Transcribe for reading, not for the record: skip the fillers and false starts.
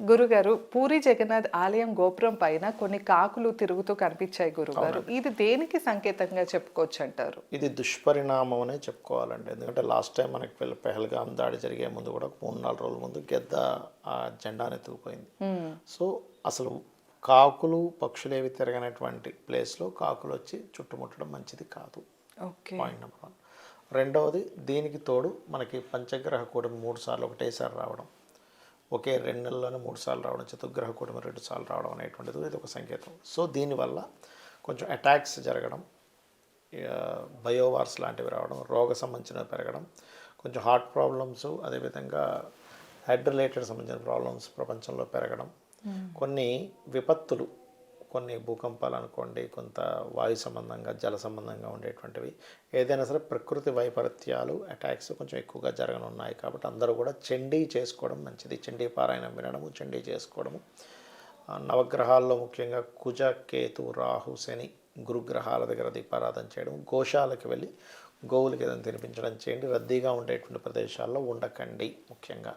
గురుగారు, పూరి జగన్నాథ్ ఆలయం గోపురం పైన కొన్ని కాకులు తిరుగుతూ కనిపించాయి గురుగారు. అవునండి. ఇది దేనికి సంకేతంగా చెప్పుకోవచ్చంటారు? ఇది దుష్పరిణామం అనే చెప్పుకోవాలండి. ఎందుకంటే లాస్ట్ టైం మనకి పెహల్గాం దాడి జరిగే ముందు కూడా 3, 4 రోజుల ముందు గెద్ద ఆ జెండాను ఎత్తుకుపోయింది. సో, అసలు కాకులు, పక్షులేవి తిరగనటువంటి ప్లేస్‌లో కాకులొచ్చి చుట్టుముట్టడం మంచిది కాదు. ఓకే. Point number 1. రెండవది దీనికి తోడు మనకి పంచగ్రహ కూటమి 3 సార్లు ఒకటేసారి రావడం. ఒకే 2 నెలల్లోనే 3 సార్లు రావడం, చతుర్గ్రహ కూటమి 2 సార్లు రావడం అనేటువంటిది ఇది ఒక సంకేతం. సో, దీనివల్ల కొంచెం అటాక్స్ జరగడం, బయోవార్స్ లాంటివి రావడం, రోగ సంబంధించినవి పెరగడం, కొంచెం హార్ట్ ప్రాబ్లమ్స్, అదేవిధంగా హెడ్ రిలేటెడ్ సంబంధించిన ప్రాబ్లమ్స్ ప్రపంచంలో పెరగడం, కొన్ని విపత్తులు, కొన్ని భూకంపాలు అనుకోండి, కొంత వాయు సంబంధంగా, జల సంబంధంగా ఉండేటువంటివి, ఏదైనా సరే ప్రకృతి వైపరీత్యాలు, అటాక్స్ కొంచెం ఎక్కువగా జరగనున్నాయి. కాబట్టి అందరూ కూడా చండీ చేసుకోవడం మంచిది. చండీ పారాయణం వినడము, చండీ చేసుకోవడము. నవగ్రహాల్లో ముఖ్యంగా కుజ, కేతు, రాహు, శని, గురుగ్రహాల దగ్గర దీపారాధన చేయడం, గోశాలకు వెళ్ళి గోవులకి ఏదైనా తినిపించడం చేయండి. రద్దీగా ఉండేటువంటి ప్రదేశాల్లో ఉండకండి ముఖ్యంగా.